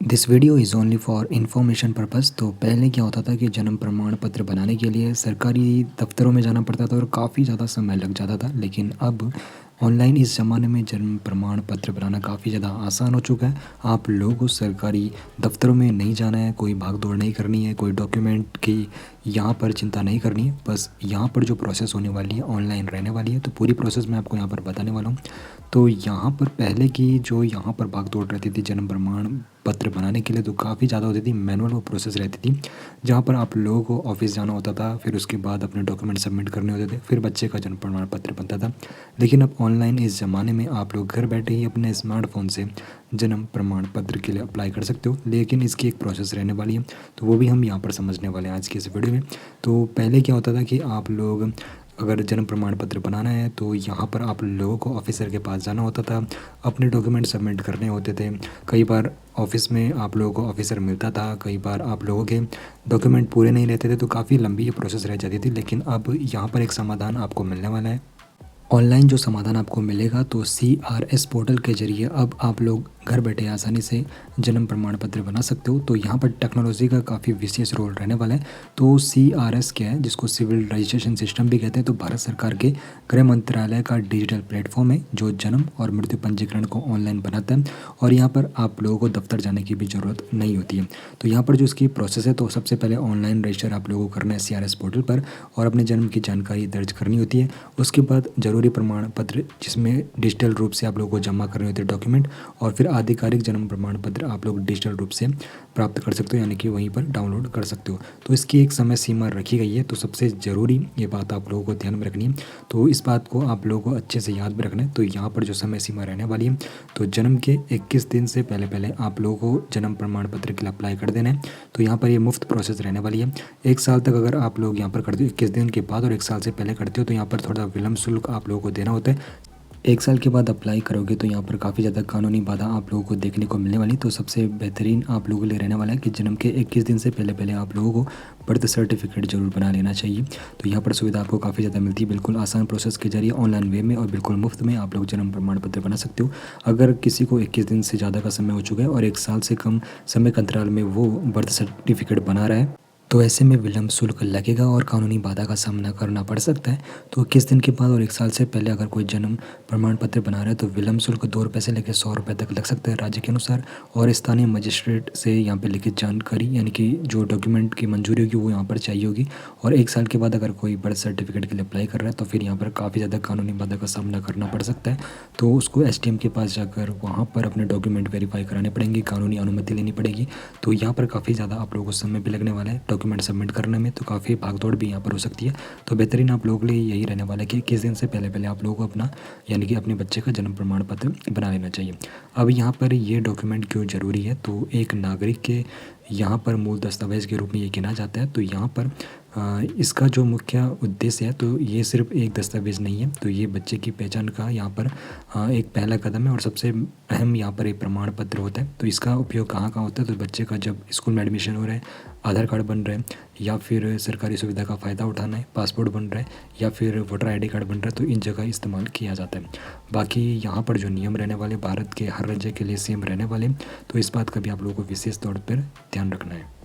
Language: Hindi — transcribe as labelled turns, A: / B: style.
A: This video is only for information purpose. तो पहले क्या होता था कि जन्म प्रमाण पत्र बनाने के लिए सरकारी दफ्तरों में जाना पड़ता था और काफ़ी ज़्यादा समय लग जाता था। लेकिन अब ऑनलाइन इस ज़माने में जन्म प्रमाण पत्र बनाना काफ़ी ज़्यादा आसान हो चुका है। आप लोगों को सरकारी दफ्तरों में नहीं जाना है, कोई भाग दौड़ नहीं करनी है, कोई डॉक्यूमेंट की यहाँ पर चिंता नहीं करनी है। बस यहाँ पर जो प्रोसेस होने वाली है ऑनलाइन रहने वाली है। तो पूरी प्रोसेस मैं आपको यहाँ पर बताने वाला हूँ। तो यहाँ पर पहले की जो यहाँ पर भाग दौड़ रहती थी जन्म प्रमाण पत्र बनाने के लिए, तो काफ़ी ज़्यादा होती थी, मैनुअल वो प्रोसेस रहती थी, जहाँ पर आप लोगों को ऑफिस जाना होता था, फिर उसके बाद अपने डॉक्यूमेंट सबमिट करने होते थे, फिर बच्चे का जन्म प्रमाण पत्र बनता था। लेकिन अब ऑनलाइन इस ज़माने में आप लोग घर बैठे ही अपने स्मार्टफोन से जन्म प्रमाण पत्र के लिए अप्लाई कर सकते हो। लेकिन इसकी एक प्रोसेस रहने वाली है, तो वो भी हम यहाँ पर समझने वाले हैं आज की इस वीडियो में। तो पहले क्या होता था कि आप लोग अगर जन्म प्रमाण पत्र बनाना है तो यहाँ पर आप लोगों को ऑफिसर के पास जाना होता था, अपने डॉक्यूमेंट सबमिट करने होते थे। कई बार ऑफिस में आप लोगों को ऑफिसर मिलता था, कई बार आप लोगों के डॉक्यूमेंट पूरे नहीं रहते थे, तो काफ़ी लंबी ये प्रोसेस रह जाती थी। लेकिन अब यहाँ पर एक समाधान आपको मिलने वाला है। ऑनलाइन जो समाधान आपको मिलेगा, तो CRS पोर्टल के ज़रिए अब आप लोग घर बैठे आसानी से जन्म प्रमाण पत्र बना सकते हो। तो यहाँ पर टेक्नोलॉजी का काफ़ी विशेष रोल रहने वाला है। तो CRS क्या है, जिसको सिविल रजिस्ट्रेशन सिस्टम भी कहते हैं, तो भारत सरकार के गृह मंत्रालय का डिजिटल प्लेटफॉर्म है जो जन्म और मृत्यु पंजीकरण को ऑनलाइन बनाता है। और यहाँ पर आप लोगों को दफ्तर जाने की भी ज़रूरत नहीं होती है। तो यहाँ पर जो इसकी प्रोसेस है, तो सबसे पहले ऑनलाइन रजिस्टर आप लोगों को करना है CRS पोर्टल पर और अपने जन्म की जानकारी दर्ज करनी होती है। उसके बाद जरूरी प्रमाण पत्र, जिसमें डिजिटल रूप से आप लोगों को जमा करने होते हैं डॉक्यूमेंट, और फिर आधिकारिक जन्म प्रमाण पत्र आप लोग डिजिटल रूप से प्राप्त कर सकते हो, यानी कि वहीं पर डाउनलोड कर सकते हो। तो इसकी एक समय सीमा रखी गई है। तो सबसे ज़रूरी ये बात आप लोगों को ध्यान में रखनी है, तो इस बात को आप लोगों को अच्छे से याद भी रखना है। तो यहाँ पर जो समय सीमा रहने वाली है, तो जन्म के 21 दिन से पहले पहले आप लोगों को जन्म प्रमाण पत्र के लिए अप्लाई कर देना है। तो यहाँ पर ये मुफ्त प्रोसेस रहने वाली है। 1 साल तक अगर आप लोग यहाँ पर करते हो 21 दिन के बाद, और 1 साल से पहले करते हो, तो यहाँ पर थोड़ा विलम्ब शुल्क आप लोगों को देना होता है। 1 साल के बाद अप्लाई करोगे तो यहाँ पर काफ़ी ज़्यादा कानूनी बाधा आप लोगों को देखने को मिलने वाली। तो सबसे बेहतरीन आप लोगों के लिए रहने वाला है कि जन्म के 21 दिन से पहले पहले आप लोगों को बर्थ सर्टिफिकेट जरूर बना लेना चाहिए। तो यहाँ पर सुविधा आपको काफ़ी ज़्यादा मिलती है, बिल्कुल आसान प्रोसेस के जरिए ऑनलाइन वे में, और बिल्कुल मुफ्त में आप लोग जन्म प्रमाण पत्र बना सकते हो। अगर किसी को 21 दिन से ज़्यादा का समय हो चुका है और 1 साल से कम समय के अंतराल में वो बर्थ सर्टिफिकेट बना रहा है, तो ऐसे में विलम्ब शुल्क लगेगा और कानूनी बाधा का सामना करना पड़ सकता है। तो 21 दिन के बाद और 1 साल से पहले अगर कोई जन्म प्रमाण पत्र बना रहा है, तो विलम्ब शुल्क 2 रुपये से लेकर 100 रुपये तक लग सकता है राज्य के अनुसार। और स्थानीय मजिस्ट्रेट से यहाँ पे लिखित जानकारी, यानी कि जो डॉक्यूमेंट की मंजूरी होगी वो यहाँ पर चाहिए होगी। और 1 साल के बाद अगर कोई बर्थ सर्टिफिकेट के लिए अप्लाई कर रहा है, तो फिर यहाँ पर काफ़ी ज़्यादा कानूनी बाधा का सामना करना पड़ सकता है। तो उसको SDM के पास जाकर वहाँ पर अपने डॉक्यूमेंट वेरीफाई कराने पड़ेंगे, कानूनी अनुमति लेनी पड़ेगी। तो यहाँ पर काफ़ी ज़्यादा आप लोगों को समय भी लगने वाला है डॉक्यूमेंट सबमिट करने में, तो काफ़ी भागदौड़ भी यहाँ पर हो सकती है। तो बेहतरीन आप लोगों के लिए यही रहने वाला है कि किस दिन से पहले पहले आप लोगों को अपना, यानी कि अपने बच्चे का जन्म प्रमाण पत्र बना लेना चाहिए। अब यहाँ पर ये डॉक्यूमेंट क्यों ज़रूरी है, तो एक नागरिक के यहाँ पर मूल दस्तावेज के रूप में ये गिना जाता है। तो यहाँ पर इसका जो मुख्य उद्देश्य है, तो ये सिर्फ एक दस्तावेज़ नहीं है, तो ये बच्चे की पहचान का यहाँ पर एक पहला कदम है और सबसे अहम यहाँ पर एक प्रमाण पत्र होता है। तो इसका उपयोग कहाँ कहाँ होता है, तो बच्चे का जब स्कूल में एडमिशन हो रहा है, आधार कार्ड बन रहा है, या फिर सरकारी सुविधा का फ़ायदा उठाना है, पासपोर्ट बन रहा है, या फिर वोटर ID कार्ड बन रहा है, तो इन जगह इस्तेमाल किया जाता है। बाकी यहाँ पर जो नियम रहने वाले भारत के हर राज्य के लिए सेम रहने वाले, तो इस बात का भी आप लोगों को विशेष तौर पर ध्यान रखना है।